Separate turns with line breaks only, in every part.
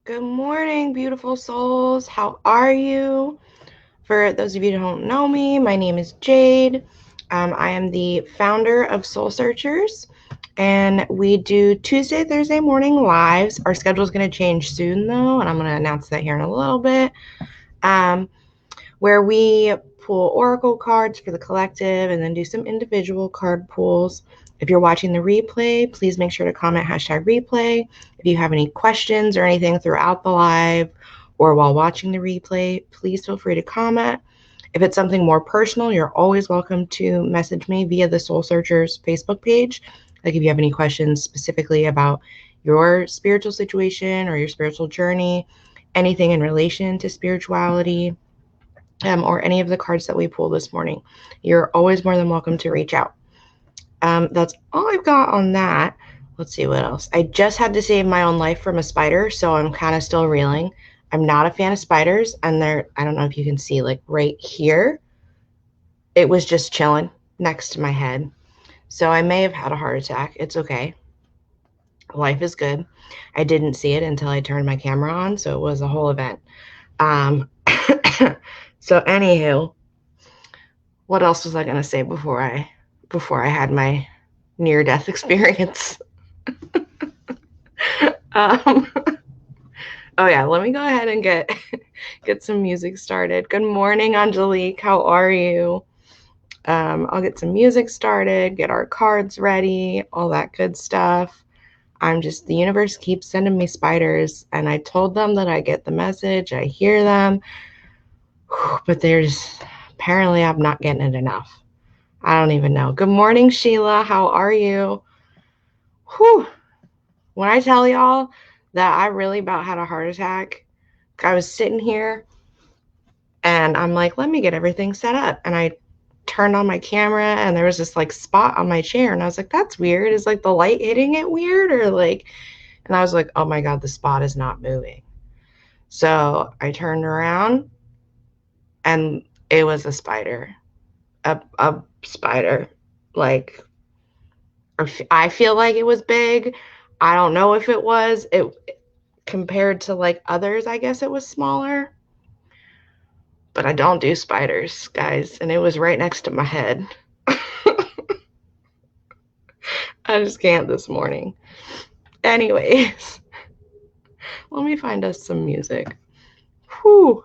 Good morning, beautiful souls. How are you? For those of you who don't know me, my name is Jade. I am the founder of Soul Searchers, and we do Tuesday, Thursday morning lives. Our schedule is going to change soon, though, and I'm going to announce that here in a little bit. Um, where we pull oracle cards for the collective and then do some individual card pulls. If you're watching the replay, please make sure to comment #replay. If you have any questions or anything throughout the live or while watching the replay, please feel free to comment. If it's something more personal, you're always welcome to message me via the Soul Searchers Facebook page. Like if you have any questions specifically about your spiritual situation or your spiritual journey, anything in relation to spirituality, or any of the cards that we pulled this morning, you're always more than welcome to reach out. That's all I've got on that. Let's see what else. I just had to save my own life from a spider, so I'm kind of still reeling. I'm not a fan of spiders, and I don't know if you can see, like right here, it was just chilling next to my head. So I may have had a heart attack. It's okay. Life is good. I didn't see it until I turned my camera on, so it was a whole event. Um, so anywho, what else was I gonna say before I had my near death experience? um, oh yeah, let me go ahead and get some music started. Good morning, Angelique. How are you? I'll get some music started, get our cards ready, all that good stuff. The universe keeps sending me spiders, and I told them that I get the message, I hear them, but apparently I'm not getting it enough. I don't even know. Good morning, Sheila. How are you? Whew. When I tell y'all that I really about had a heart attack, I was sitting here and I'm like, let me get everything set up. And I turned on my camera and there was this like spot on my chair. And I was like, that's weird. Is like the light hitting it weird? And I was like, oh my God, the spot is not moving. So I turned around and it was a spider, a spider. Like, I feel like it was big. I don't know if it was. It compared to like others, I guess it was smaller. But I don't do spiders, guys, and it was right next to my head. I just can't this morning. Anyways, let me find us some music. Whew.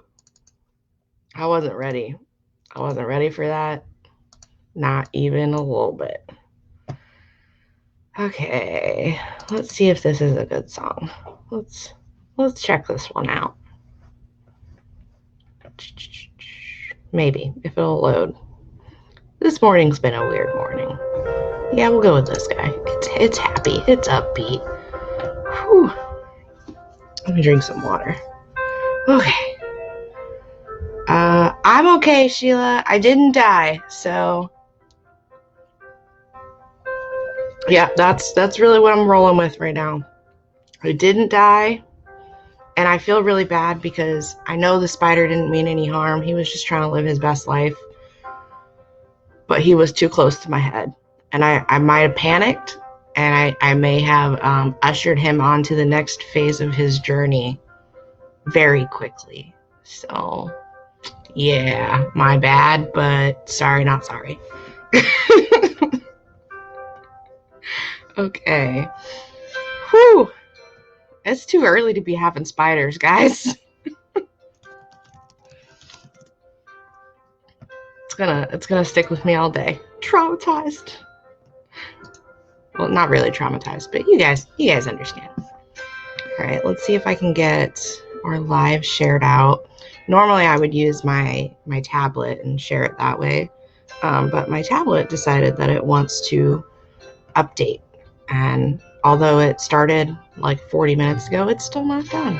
I wasn't ready. I wasn't ready for that. Not even a little bit. Okay, let's see if this is a good song. Let's check this one out. Maybe, if it'll load. This morning's been a weird morning. Yeah, we'll go with this guy. It's happy. It's upbeat. Whew. Let me drink some water. Okay. I'm okay, Sheila. I didn't die, so yeah, that's really what I'm rolling with right now. I didn't die, and I feel really bad because I know the spider didn't mean any harm. He was just trying to live his best life, but he was too close to my head, and I might have panicked, and I may have ushered him on to the next phase of his journey very quickly. So yeah, my bad, but sorry, not sorry. Okay. Whew. It's too early to be having spiders, guys. It's gonna stick with me all day. Traumatized. Well, not really traumatized, but you guys understand. All right, let's see if I can get our live shared out. Normally, I would use my tablet and share it that way, but my tablet decided that it wants to update, and although it started like 40 minutes ago, it's still not done.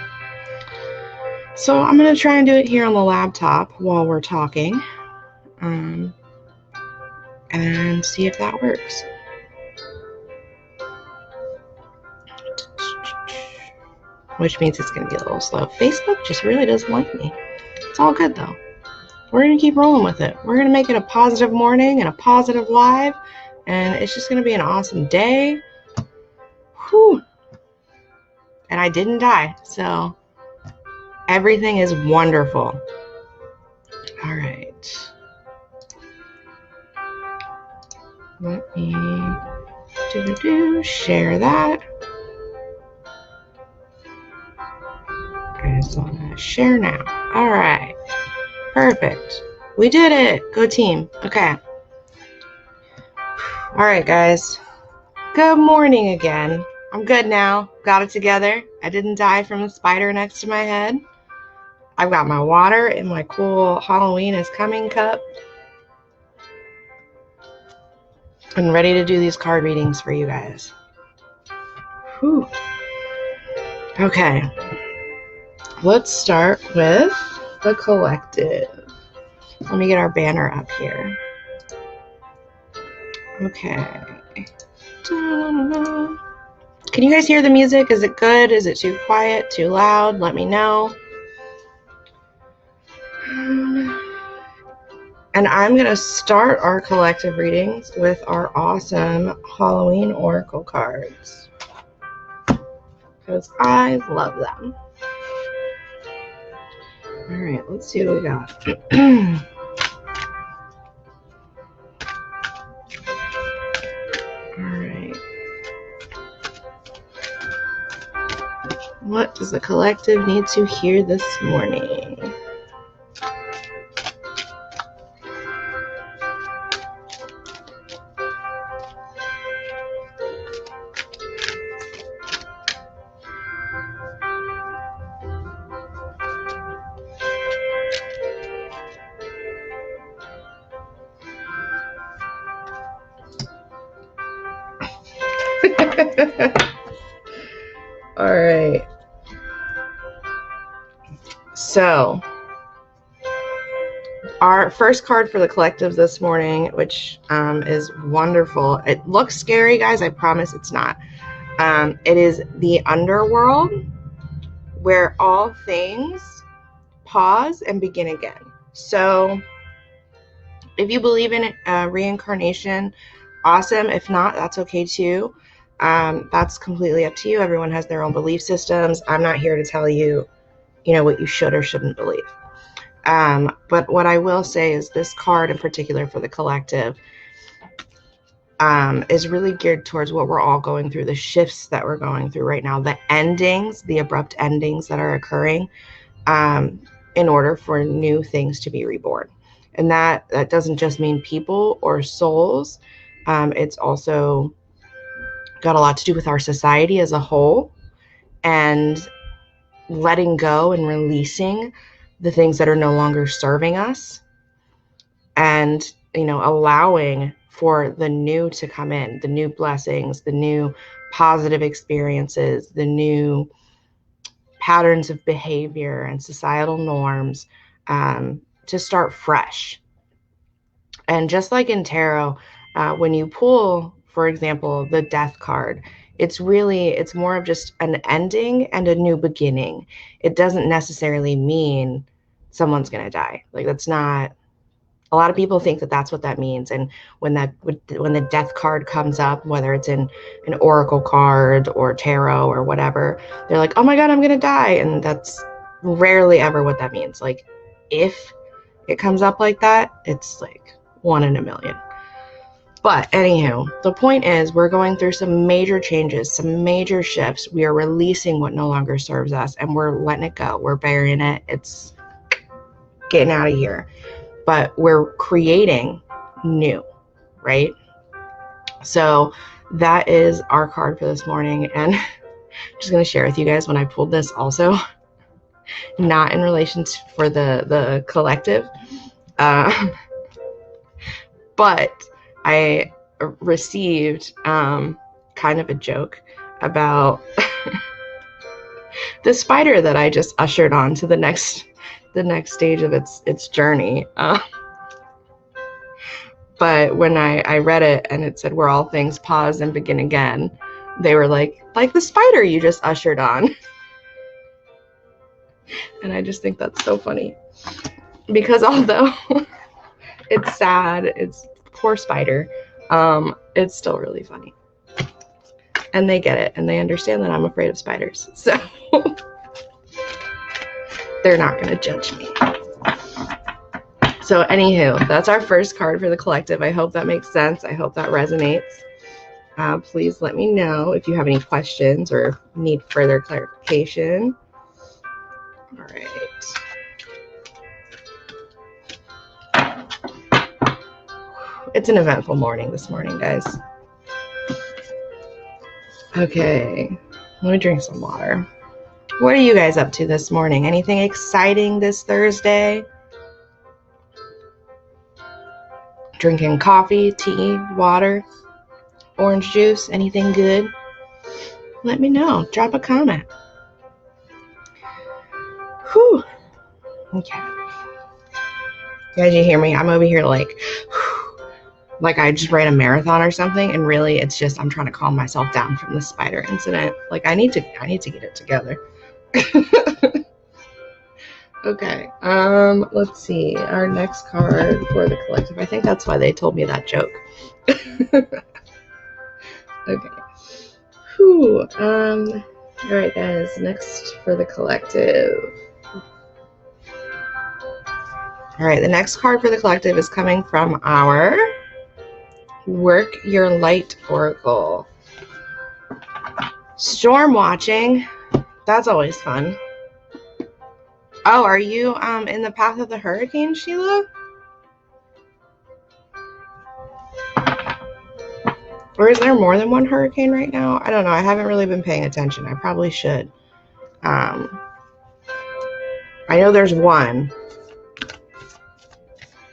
So I'm gonna try and do it here on the laptop while we're talking, and see if that works. Which means it's gonna be a little slow. Facebook just really doesn't like me. It's all good though. We're gonna keep rolling with it. We're gonna make it a positive morning and a positive live, and it's just gonna be an awesome day. Whew. And I didn't die, so Everything is wonderful. All right. Let me share that. I just want to share now. All right. Perfect. We did it. Go team. Okay. All right, guys. Good morning again. I'm good now. Got it together. I didn't die from a spider next to my head. I've got my water in my cool Halloween is coming cup. I'm ready to do these card readings for you guys. Whew. Okay. Let's start with the collective. Let me get our banner up here. Okay. Da-da-da-da. Can you guys hear the music? Is it good? Is it too quiet? Too loud? Let me know. And I'm going to start our collective readings with our awesome Halloween Oracle cards, because I love them. All right, let's see what we got. All right. What does the collective need to hear this morning? All right. So, our first card for the collective this morning, which is wonderful. It looks scary, guys. I promise it's not. It is the underworld, where all things pause and begin again. So, if you believe in reincarnation, awesome. If not, that's okay too. That's completely up to you. Everyone has their own belief systems. I'm not here to tell you, what you should or shouldn't believe. But what I will say is this card in particular for the collective is really geared towards what we're all going through, the shifts that we're going through right now, the endings, the abrupt endings that are occurring in order for new things to be reborn. And that doesn't just mean people or souls. It's also got a lot to do with our society as a whole, and letting go and releasing the things that are no longer serving us, and allowing for the new to come in, the new blessings, the new positive experiences, the new patterns of behavior and societal norms, to start fresh. And just like in tarot, when you pull, for example, the Death card, it's more of just an ending and a new beginning. It doesn't necessarily mean someone's going to die. Like, that's not, a lot of people think that that's what that means. And when the Death card comes up, whether it's in an oracle card or tarot or whatever, they're like, oh my God, I'm going to die. And that's rarely ever what that means. Like, if it comes up like that, it's like 1 in a million. But anywho, the point is, we're going through some major changes, some major shifts. We are releasing what no longer serves us, and we're letting it go. We're burying it. It's getting out of here. But we're creating new, right? So that is our card for this morning. And I'm just going to share with you guys, when I pulled this also, not in relation to for the collective, but I received kind of a joke about the spider that I just ushered on to the next stage of its journey. But when I read it and it said, where all things pause and begin again, they were like the spider you just ushered on. And I just think that's so funny, because although it's sad, it's poor spider, it's still really funny. And they get it, and they understand that I'm afraid of spiders. So They're not going to judge me. So anywho, that's our first card for the collective. I hope that makes sense. I hope that resonates. Please let me know if you have any questions or need further clarification. All right. It's an eventful morning this morning, guys. Okay, let me drink some water. What are you guys up to this morning? Anything exciting this Thursday? Drinking coffee, tea, water, orange juice, anything good? Let me know. Drop a comment. Whew. Okay. Guys, you hear me? I'm over here like I just ran a marathon or something, and really it's just I'm trying to calm myself down from the spider incident. Like I need to get it together. Okay. Let's see. Our next card for the collective. I think that's why they told me that joke. Okay. Whew. All right, guys. Next for the collective. All right, the next card for the collective is coming from our Work Your Light Oracle. Storm watching. That's always fun. Oh, are you in the path of the hurricane, Sheila? Or is there more than one hurricane right now? I don't know. I haven't really been paying attention. I probably should. I know there's one,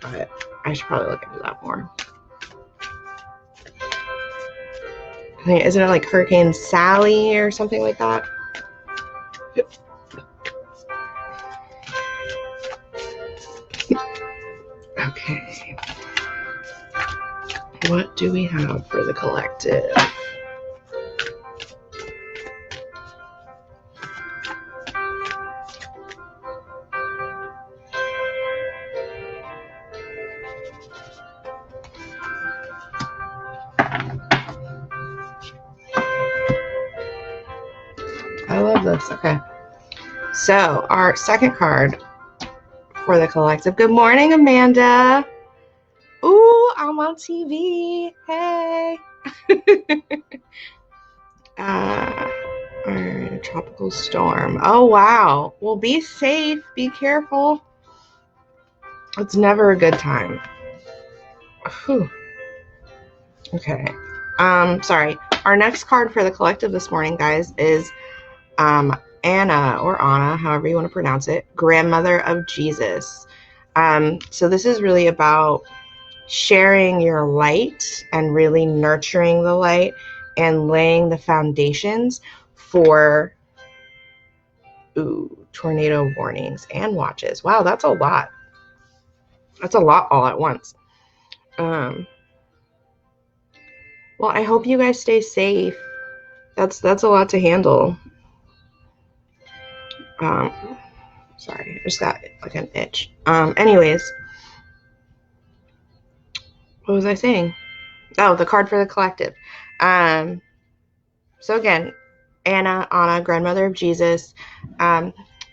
but I should probably look into that more. I think, isn't it like Hurricane Sally or something like that? Okay. What do we have for the collective? I love this. Okay. So our second card for the collective. Good morning, Amanda. Ooh, I'm on TV. Hey. All right, a tropical storm. Oh, wow. Well, be safe. Be careful. It's never a good time. Whew. Okay. Sorry. Our next card for the collective this morning, guys, is Anna, or Anna, however you want to pronounce it, grandmother of Jesus. So this is really about sharing your light and really nurturing the light and laying the foundations for tornado warnings and watches. Wow, that's a lot. That's a lot all at once. Well, I hope you guys stay safe. That's a lot to handle. Sorry, I just got like an itch. Anyways, what was I saying? Oh, the card for the collective. So again, Anna, grandmother of Jesus,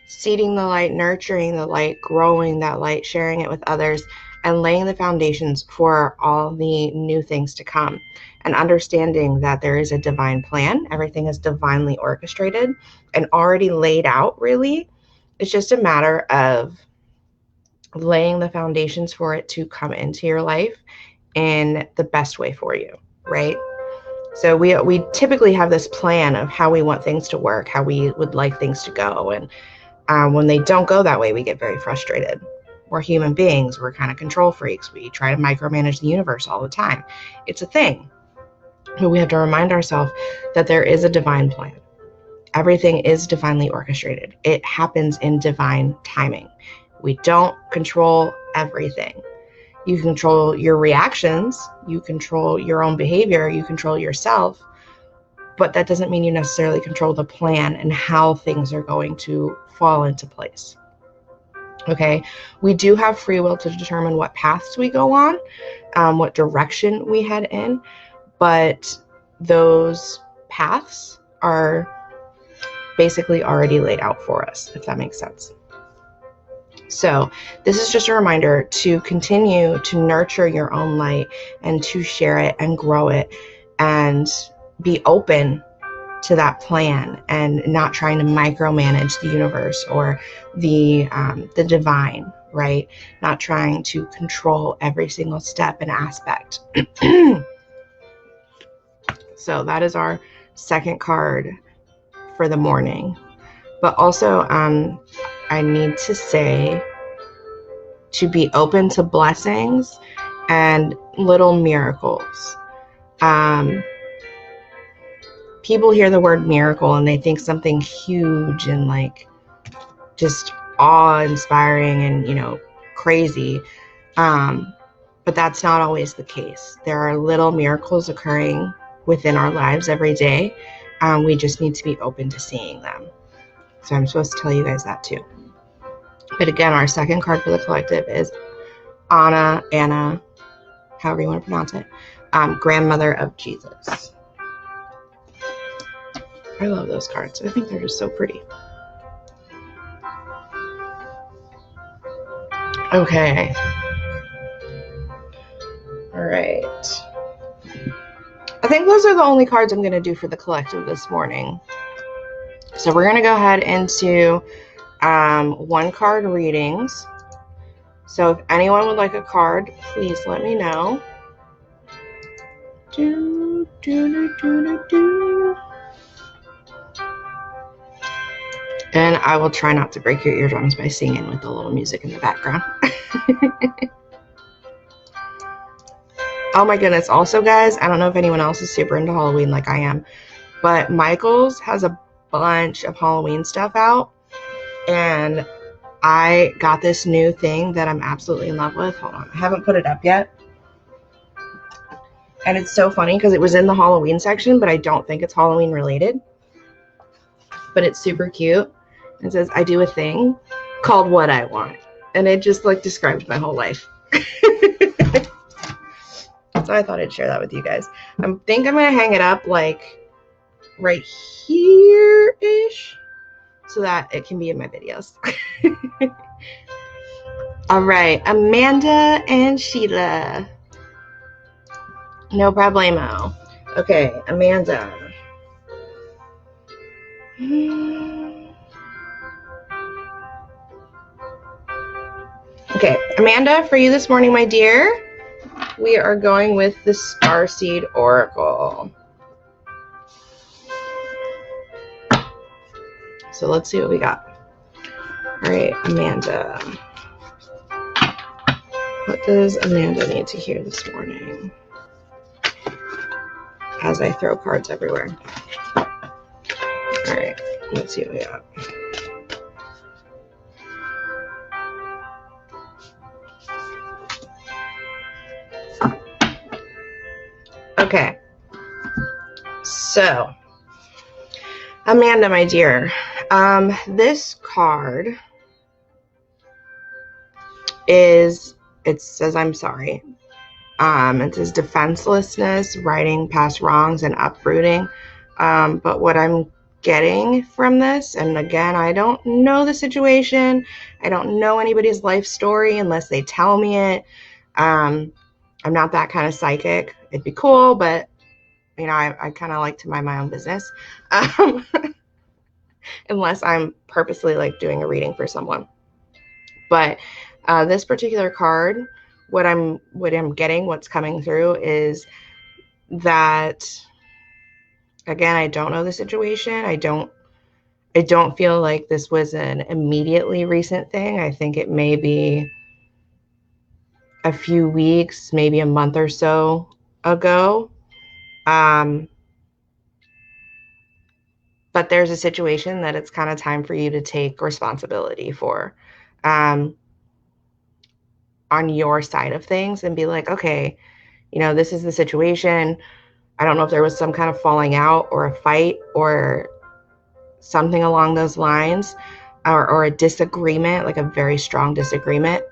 seeding the light, nurturing the light, growing that light, sharing it with others, and laying the foundations for all the new things to come, and understanding that there is a divine plan. Everything is divinely orchestrated and already laid out, really. It's just a matter of laying the foundations for it to come into your life in the best way for you, right? So we typically have this plan of how we want things to work, how we would like things to go. And when they don't go that way, we get very frustrated. We're human beings. We're kind of control freaks. We try to micromanage the universe all the time. It's a thing. But we have to remind ourselves that there is a divine plan. Everything is divinely orchestrated. It happens in divine timing. We don't control everything. You control your reactions, you control your own behavior, you control yourself, but that doesn't mean you necessarily control the plan and how things are going to fall into place. Okay, we do have free will to determine what paths we go on, what direction we head in, but those paths are basically already laid out for us, if that makes sense. So this is just a reminder to continue to nurture your own light and to share it and grow it and be open to that plan and not trying to micromanage the universe or the divine, right? Not trying to control every single step and aspect. So that is our second card for the morning. But also, I need to say to be open to blessings and little miracles. People hear the word miracle and they think something huge and like just awe-inspiring and, you know, crazy. But that's not always the case. There are little miracles occurring within our lives every day. We just need to be open to seeing them. So I'm supposed to tell you guys that too. But again, our second card for the collective is Anna, however you want to pronounce it, grandmother of Jesus. I love those cards. I think they're just so pretty. Okay. All right. I think those are the only cards I'm going to do for the collective this morning. So we're going to go ahead into one card readings. So if anyone would like a card, please let me know. And I will try not to break your eardrums by singing with a little music in the background. Oh my goodness. Also, guys, I don't know if anyone else is super into Halloween like I am, but Michaels has a bunch of Halloween stuff out. And I got this new thing that I'm absolutely in love with. Hold on. I haven't put it up yet. And it's so funny because it was in the Halloween section, but I don't think it's Halloween related. But it's super cute. It says, I do a thing called What I Want. And it just like describes my whole life. So I thought I'd share that with you guys. I think I'm going to hang it up like right here-ish so that it can be in my videos. All right, Amanda and Sheila. No problemo. Okay, Amanda. Okay, Amanda, for you this morning, my dear, we are going with the Starseed Oracle. So let's see what we got. All right, Amanda. What does Amanda need to hear this morning? As I throw cards everywhere. All right, let's see what we got. Okay, so Amanda, my dear, this card is, it says, I'm sorry. It says defenselessness, righting past wrongs, and uprooting. But what I'm getting from this, and again, I don't know the situation. I don't know anybody's life story unless they tell me it. I'm not that kind of psychic. It'd be cool, but you know, I kind of like to mind my own business. Unless I'm purposely like doing a reading for someone. But this particular card, what I'm getting, what's coming through is that, again, I don't know the situation. I don't feel like this was an immediately recent thing. I think it may be a few weeks, maybe a month or so ago. But there's a situation that it's kind of time for you to take responsibility for on your side of things and be like, okay, you know, this is the situation. I don't know if there was some kind of falling out or a fight or something along those lines, or a disagreement, like a very strong disagreement,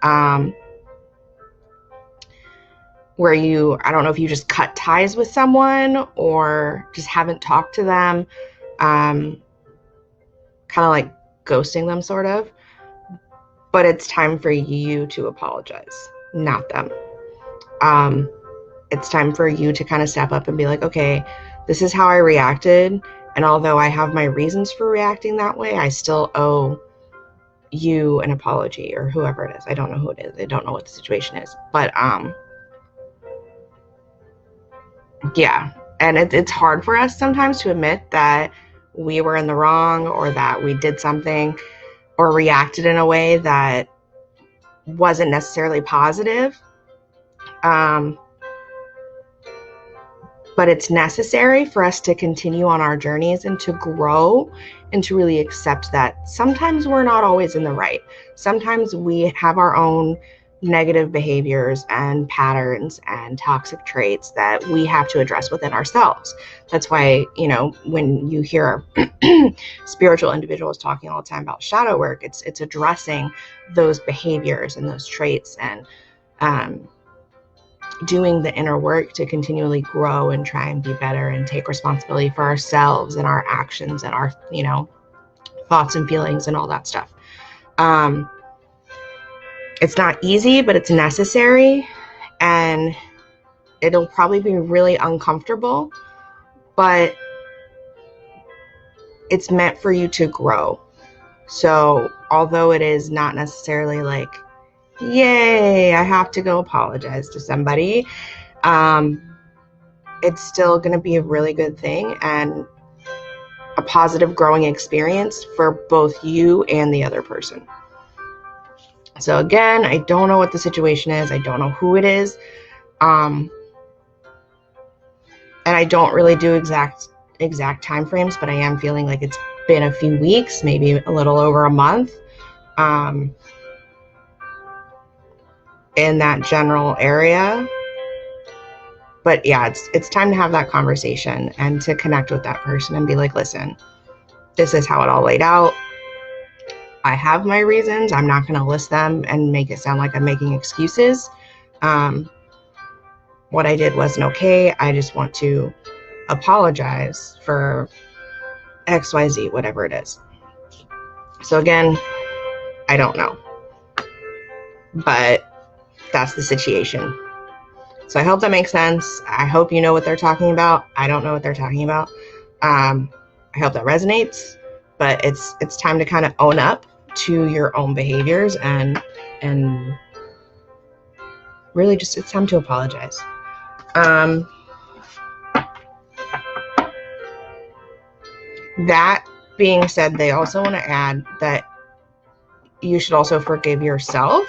where you, I don't know if you just cut ties with someone or just haven't talked to them, kind of like ghosting them sort of. but it's time for you to apologize, not them. It's time for you to kind of step up and be like, okay, this is how I reacted. And although I have my reasons for reacting that way, I still owe you an apology, or whoever it is. I don't know who it is. I don't know what the situation is. But yeah. And it's hard for us sometimes to admit that we were in the wrong, or that we did something or reacted in a way that wasn't necessarily positive. But it's necessary for us to continue on our journeys and to grow and to really accept that sometimes we're not always in the right. Sometimes we have our own negative behaviors and patterns and toxic traits that we have to address within ourselves. That's why, you know, when you hear spiritual individuals talking all the time about shadow work, it's addressing those behaviors and those traits, and doing the inner work to continually grow and try and be better and take responsibility for ourselves and our actions and our, you know, thoughts and feelings and all that stuff. It's not easy, but it's necessary, and it'll probably be really uncomfortable, but it's meant for you to grow. So although it is not necessarily like, yay, I have to go apologize to somebody, it's still going to be a really good thing and a positive growing experience for both you and the other person. So again, I don't know what the situation is. I don't know who it is. And I don't really do exact time frames, but I am feeling like it's been a few weeks, maybe a little over a month, in that general area. But yeah, it's time to have that conversation and to connect with that person and be like, listen, this is how it all laid out. I have my reasons. I'm not going to list them and make it sound like I'm making excuses. What I did wasn't okay. I just want to apologize for XYZ, whatever it is. So again, I don't know, but that's the situation. So I hope that makes sense. I hope you know what they're talking about. I don't know what they're talking about. I hope that resonates, but it's time to kind of own up to your own behaviors and really just, it's time to apologize. That being said, they also want to add that you should also forgive yourself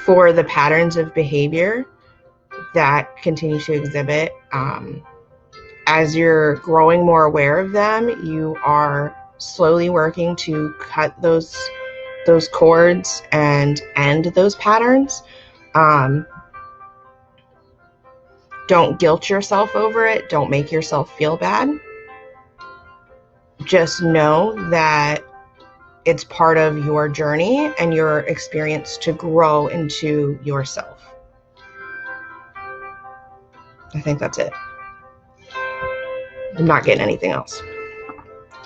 for the patterns of behavior that continue to exhibit. As you're growing more aware of them, you are slowly working to cut those cords and end those patterns. Don't guilt yourself over it. Don't make yourself feel bad. Just know that it's part of your journey and your experience to grow into yourself. I think that's it. I'm not getting anything else.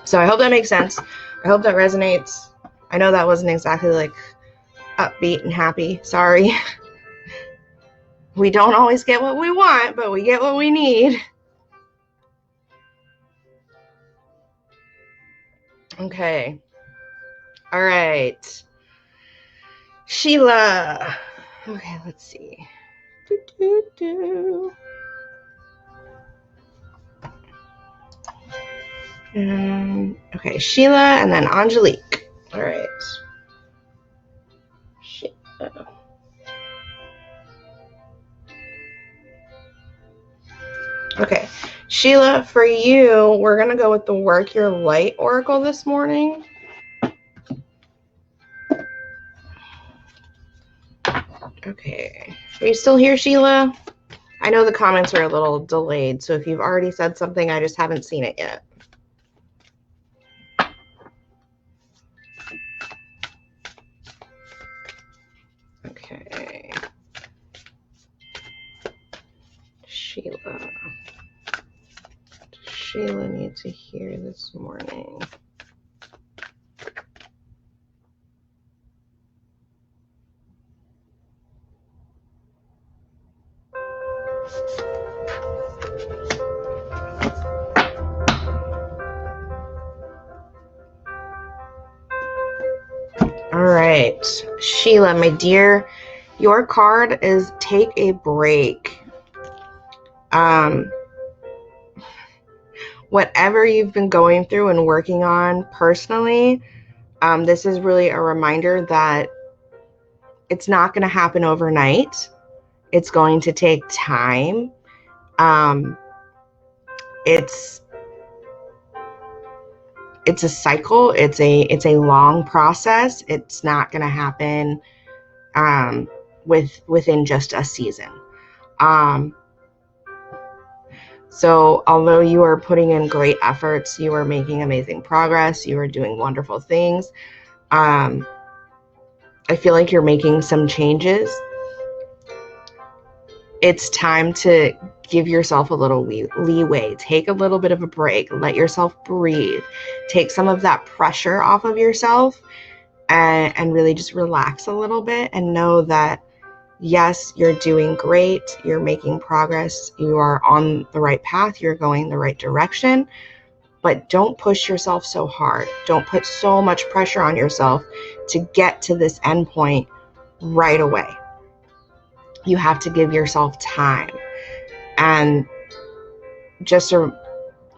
So I hope that makes sense. I hope that resonates. I know that wasn't exactly like upbeat and happy. Sorry. We don't always get what we want, but we get what we need. Okay. All right. Sheila. Okay, let's see. Okay, Sheila and then Angelique. All right. Sheila. Okay, Sheila, for you, we're going to go with the Work Your Light Oracle this morning. Okay, are you still here, Sheila? I know the comments are a little delayed, so if you've already said something, I just haven't seen it yet. Okay. Sheila. Sheila needs to hear this morning. right. Sheila, my dear, your card is take a break. Whatever you've been going through and working on personally, this is really a reminder that it's not going to happen overnight. It's going to take time. It's a cycle. It's a long process. It's not going to happen within just a season. So although you are putting in great efforts, you are making amazing progress, you are doing wonderful things, I feel like you're making some changes. It's time to give yourself a little leeway, take a little bit of a break, let yourself breathe, take some of that pressure off of yourself, and really just relax a little bit and know that yes, you're doing great, you're making progress, you are on the right path, you're going the right direction, but don't push yourself so hard. Don't put so much pressure on yourself to get to this end point right away. You have to give yourself time. And just a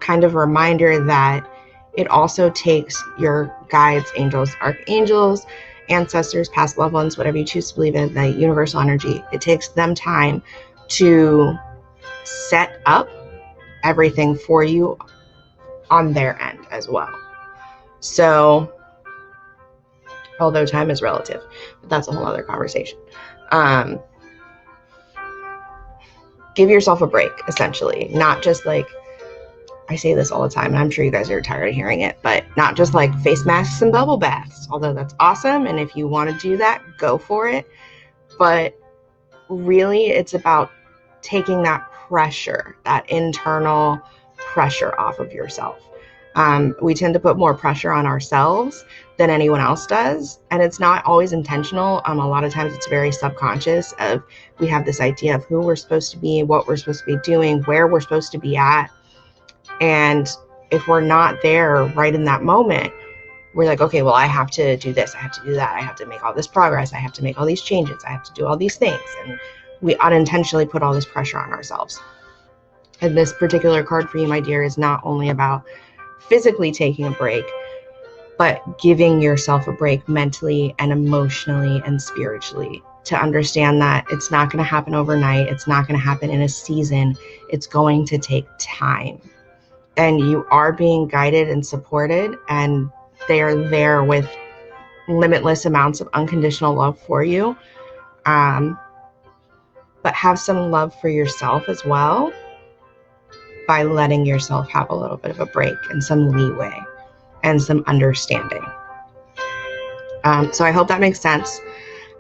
kind of reminder that it also takes your guides, angels, archangels, ancestors, past loved ones, whatever you choose to believe in, the universal energy, it takes them time to set up everything for you on their end as well. So, although time is relative, but that's a whole other conversation. Give yourself a break, essentially. Not just like, I say this all the time, and I'm sure you guys are tired of hearing it, but not just like face masks and bubble baths, although that's awesome. And if you want to do that, go for it. But really, it's about taking that pressure, that internal pressure off of yourself. We tend to put more pressure on ourselves than anyone else does. And it's not always intentional. A lot of times it's very subconscious of we have this idea of who we're supposed to be, what we're supposed to be doing, where we're supposed to be at. And if we're not there right in that moment, we're like, okay, well, I have to do this. I have to do that. I have to make all this progress. I have to make all these changes. I have to do all these things. And we unintentionally put all this pressure on ourselves. And this particular card for you, my dear, is not only about physically taking a break, but giving yourself a break mentally and emotionally and spiritually, to understand that it's not going to happen overnight. It's not going to happen in a season. It's going to take time. And you are being guided and supported, and they are there with limitless amounts of unconditional love for you. But have some love for yourself as well by letting yourself have a little bit of a break and some leeway and some understanding. So I hope that makes sense.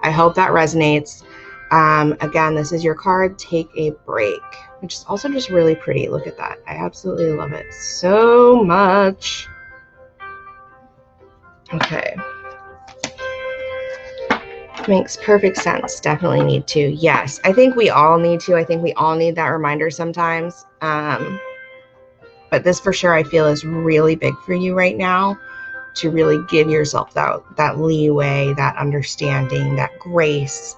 I hope that resonates. Again, this is your card, Take a Break, which is also just really pretty. Look at that. I absolutely love it so much. Okay. Makes perfect sense. Definitely need to. Yes, I think we all need to. I think we all need that reminder sometimes. But this for sure I feel is really big for you right now, to really give yourself that leeway, that understanding, that grace,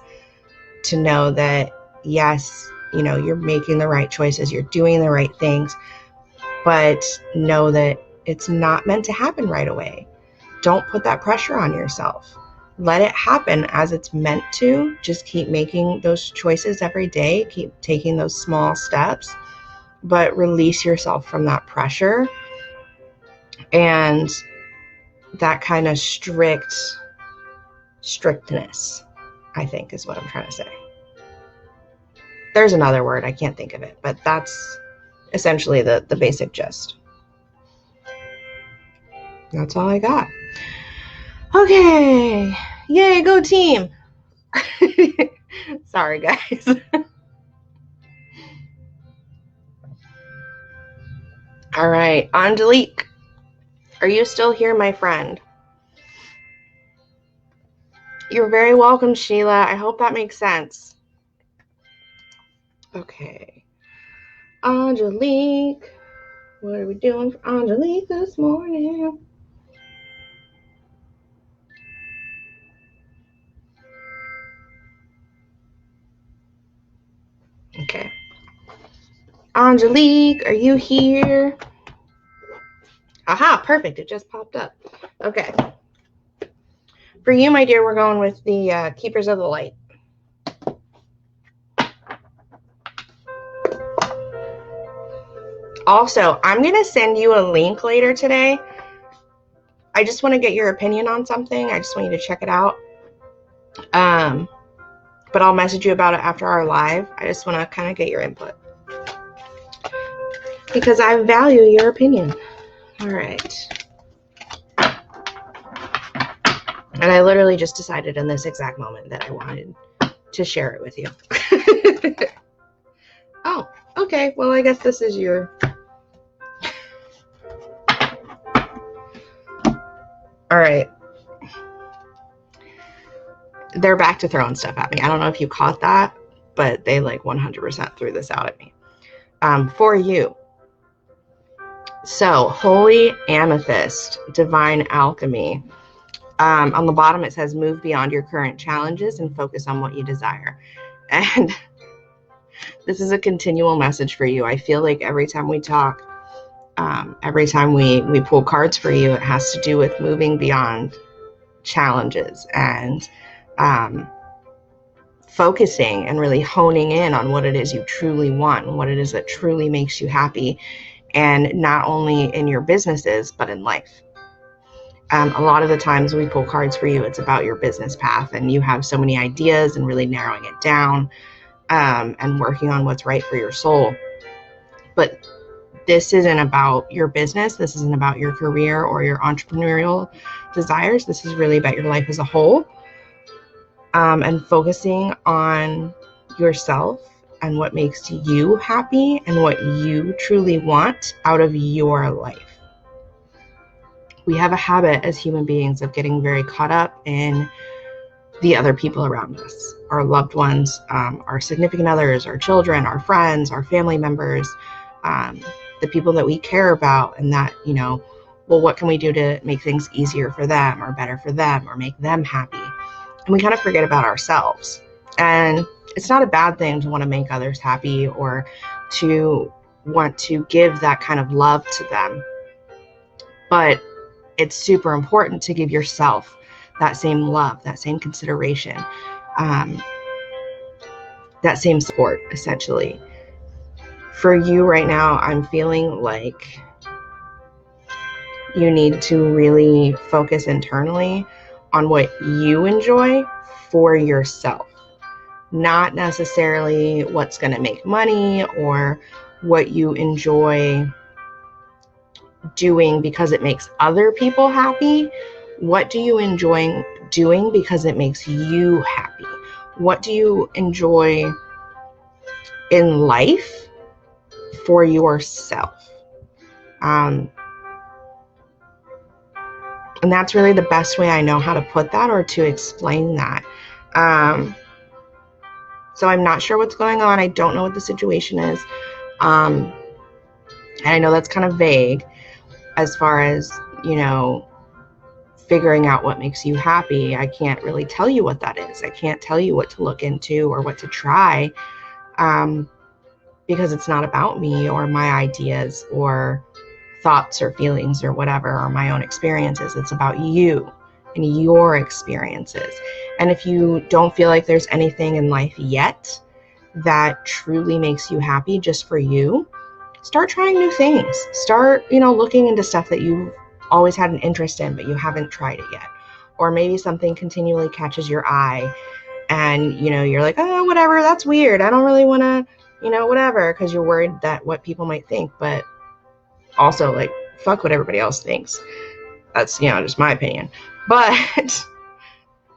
to know that, yes, you know, you're making the right choices, you're doing the right things, but know that it's not meant to happen right away. Don't put that pressure on yourself. Let it happen as it's meant to. Just keep making those choices every day. Keep taking those small steps, but release yourself from that pressure and that kind of strictness, I think is what I'm trying to say. There's another word, I can't think of it, but that's essentially the basic gist. That's all I got. Okay. Yay, go team. Sorry, guys. All right, Angelique, are you still here, my friend? You're very welcome, Sheila. I hope that makes sense. Okay. Angelique, what are we doing for Angelique this morning? Angelique, are you here? Aha, perfect. It just popped up. Okay. For you, my dear, we're going with the Keepers of the Light. Also, I'm going to send you a link later today. I just want to get your opinion on something. I just want you to check it out. But I'll message you about it after our live. I just want to kind of get your input, because I value your opinion. All right. And I literally just decided in this exact moment that I wanted to share it with you. Oh, okay. Well, I guess this is your... All right. They're back to throwing stuff at me. I don't know if you caught that, but they like 100% threw this out at me. For you. So, Holy Amethyst, Divine Alchemy. On the bottom, it says, move beyond your current challenges and focus on what you desire. And this is a continual message for you. I feel like every time we talk, every time we pull cards for you, it has to do with moving beyond challenges and focusing and really honing in on what it is you truly want and what it is that truly makes you happy, and not only in your businesses, but in life. A lot of the times we pull cards for you, it's about your business path, and you have so many ideas and really narrowing it down and working on what's right for your soul. But this isn't about your business. This isn't about your career or your entrepreneurial desires. This is really about your life as a whole, and focusing on yourself and what makes you happy and what you truly want out of your life. We have a habit as human beings of getting very caught up in the other people around us, our loved ones, our significant others, our children, our friends, our family members, the people that we care about, and that, well, what can we do to make things easier for them or better for them or make them happy? And we kind of forget about ourselves. And it's not a bad thing to want to make others happy or to want to give that kind of love to them. But it's super important to give yourself that same love, that same consideration, that same support, essentially. For you right now, I'm feeling like you need to really focus internally on what you enjoy for yourself, not necessarily what's going to make money or what you enjoy doing because it makes other people happy. What do you enjoy doing because it makes you happy? What do you enjoy in life for yourself? And that's really the best way I know how to put that or to explain that. So I'm not sure what's going on. I don't know what the situation is. And I know that's kind of vague as far as, figuring out what makes you happy. I can't really tell you what that is. I can't tell you what to look into or what to try, because it's not about me or my ideas or thoughts or feelings or whatever, or my own experiences. It's about you and your experiences. And if you don't feel like there's anything in life yet that truly makes you happy just for you, start trying new things. Start, looking into stuff that you've always had an interest in, but you haven't tried it yet. Or maybe something continually catches your eye and, you're like, oh, whatever, that's weird. I don't really want to, whatever, because you're worried that what people might think. But also, like, fuck what everybody else thinks. That's, just my opinion. But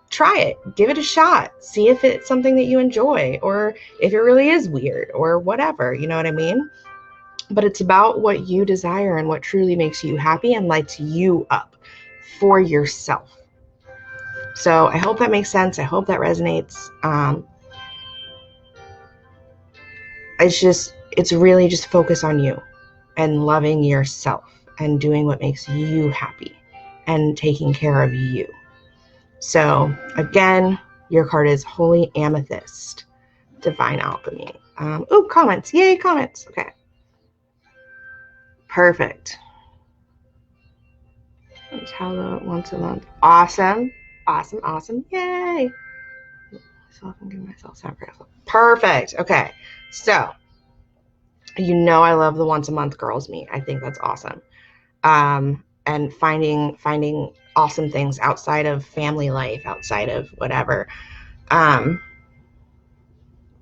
try it. Give it a shot. See if it's something that you enjoy or if it really is weird or whatever. You know what I mean? But it's about what you desire and what truly makes you happy and lights you up for yourself. So I hope that makes sense. I hope that resonates. It's really just focus on you and loving yourself and doing what makes you happy and taking care of you. So again, your card is Holy Amethyst, Divine Alchemy. Comments. Yay, comments. Okay. Perfect. Tell them once a month. Awesome. Awesome. Awesome. Yay. So I'm giving myself time for myself. Perfect. Okay. So, I love the once a month girls meet. I think that's awesome. And finding awesome things outside of family life, outside of whatever. But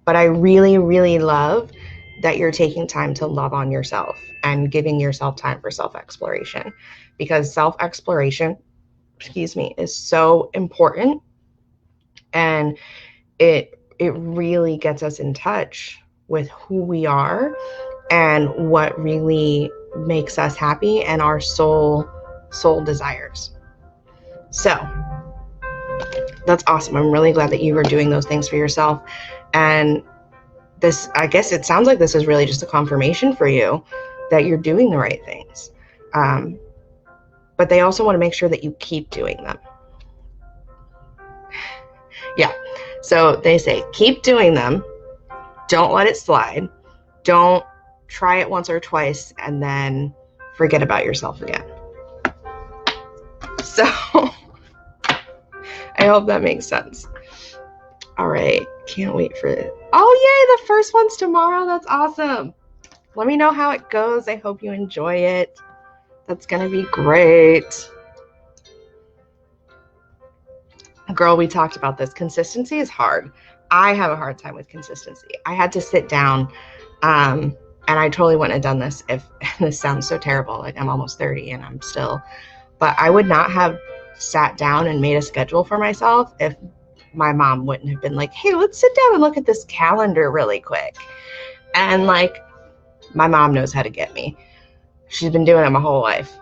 I really, really love that you're taking time to love on yourself and giving yourself time for self-exploration, because self-exploration, is so important, and it really gets us in touch with who we are and what really makes us happy and our soul desires. So that's awesome. I'm really glad that you were doing those things for yourself. And this, I guess it sounds like this is really just a confirmation for you that you're doing the right things. But they also want to make sure that you keep doing them. Yeah. So they say, keep doing them. Don't let it slide. Don't try it once or twice and then forget about yourself again. So I hope that makes sense. All right. Can't wait for it. Oh, yay. The first one's tomorrow. That's awesome. Let me know how it goes. I hope you enjoy it. That's going to be great. Girl, we talked about this. Consistency is hard. I have a hard time with consistency. I had to sit down, and I totally wouldn't have done this if this sounds so terrible. Like, I'm almost 30 and I'm still, but I would not have sat down and made a schedule for myself if my mom wouldn't have been like, hey, let's sit down and look at this calendar really quick. And like, my mom knows how to get me. She's been doing it my whole life.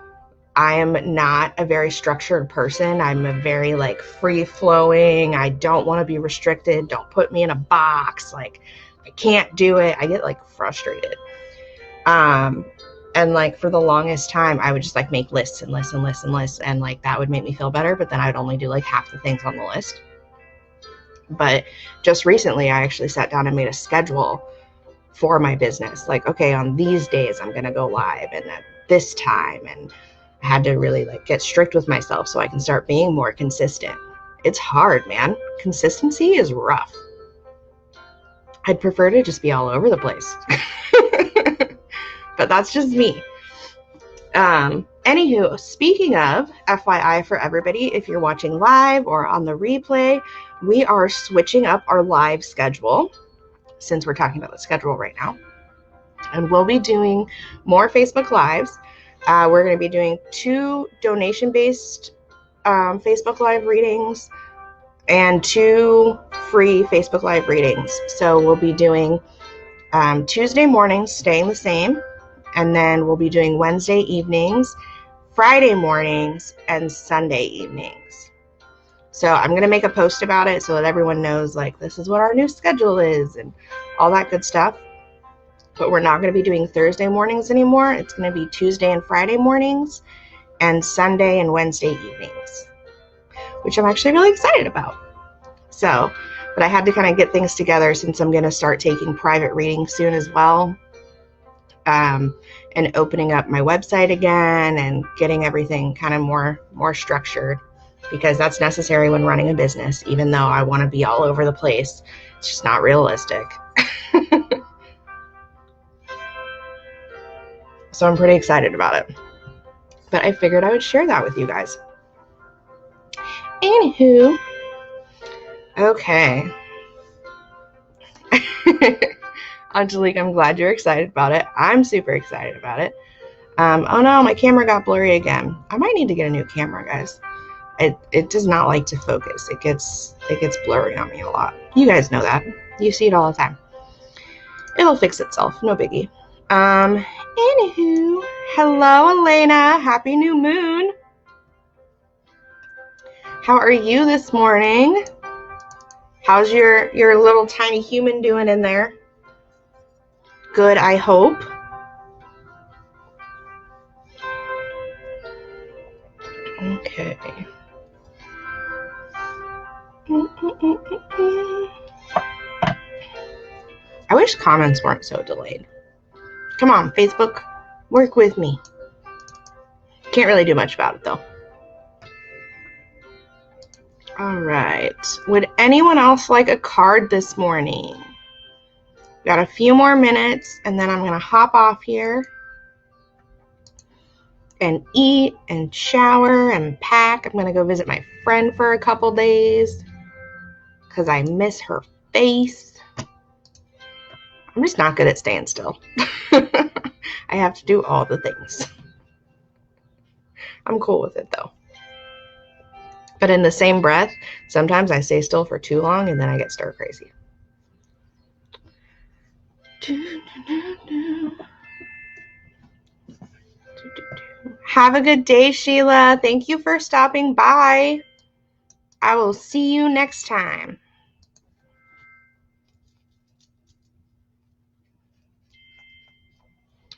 I am not a very structured person. I'm a very like free flowing. I don't want to be restricted. Don't put me in a box. Like, I can't do it. I get like frustrated. And like for the longest time, I would just like make lists and lists and lists and lists. And like that would make me feel better. But then I would only do like half the things on the list. But just recently, I actually sat down and made a schedule for my business. Like, okay, on these days, I'm going to go live and at this time. And I had to really like get strict with myself so I can start being more consistent. It's hard, man. Consistency is rough. I'd prefer to just be all over the place. But that's just me. Anywho, speaking of, FYI for everybody, if you're watching live or on the replay, we are switching up our live schedule since we're talking about the schedule right now. And we'll be doing more Facebook Lives. We're going to be doing 2 donation-based Facebook Live readings and 2 free Facebook Live readings. So we'll be doing Tuesday mornings, staying the same, and then we'll be doing Wednesday evenings, Friday mornings, and Sunday evenings. So I'm going to make a post about it so that everyone knows, like, this is what our new schedule is and all that good stuff. But we're not going to be doing Thursday mornings anymore. It's going to be Tuesday and Friday mornings and Sunday and Wednesday evenings, which I'm actually really excited about. So, but I had to kind of get things together since I'm going to start taking private readings soon as well. And opening up my website again and getting everything kind of more structured, because that's necessary when running a business, even though I want to be all over the place. It's just not realistic. So I'm pretty excited about it. But I figured I would share that with you guys. Anywho, okay. Angelique, I'm glad you're excited about it. I'm super excited about it. Oh no, my camera got blurry again. I might need to get a new camera, guys. It does not like to focus. It gets blurry on me a lot. You guys know that. You see it all the time. It'll fix itself. No biggie. Anywho, hello, Elena. Happy new moon. How are you this morning? How's your little tiny human doing in there? Good, I hope. Okay. I wish comments weren't so delayed. Come on, Facebook. Work with me. Can't really do much about it though. All right. Would anyone else like a card this morning? Got a few more minutes and then I'm going to hop off here and eat and shower and pack. I'm going to go visit my friend for a couple days because I miss her face. I'm just not good at staying still. I have to do all the things. I'm cool with it though. But in the same breath, sometimes I stay still for too long and then I get stir crazy. Have a good day, Sheila. Thank you for stopping by. I will see you next time.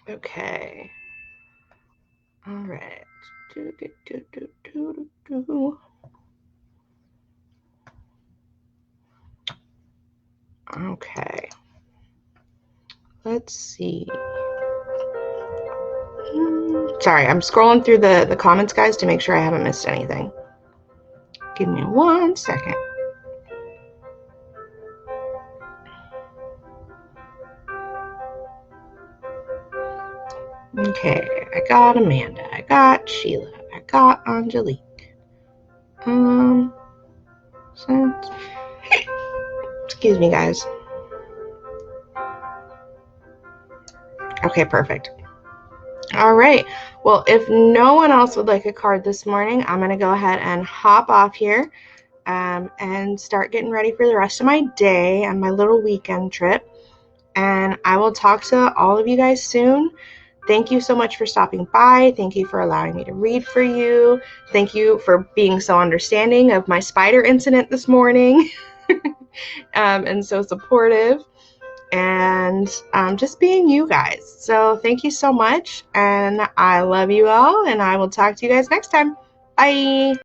Okay. All right. Okay. Let's see. Sorry, I'm scrolling through the comments, guys, to make sure I haven't missed anything. Give me 1 second. Okay, I got Amanda. I got Sheila. I got Angelique. Excuse me, guys. Okay, perfect. All right. Well, if no one else would like a card this morning, I'm going to go ahead and hop off here and start getting ready for the rest of my day and my little weekend trip. And I will talk to all of you guys soon. Thank you so much for stopping by. Thank you for allowing me to read for you. Thank you for being so understanding of my spider incident this morning and so supportive and just being you guys. So thank you so much, and I love you all, and I will talk to you guys next time. Bye.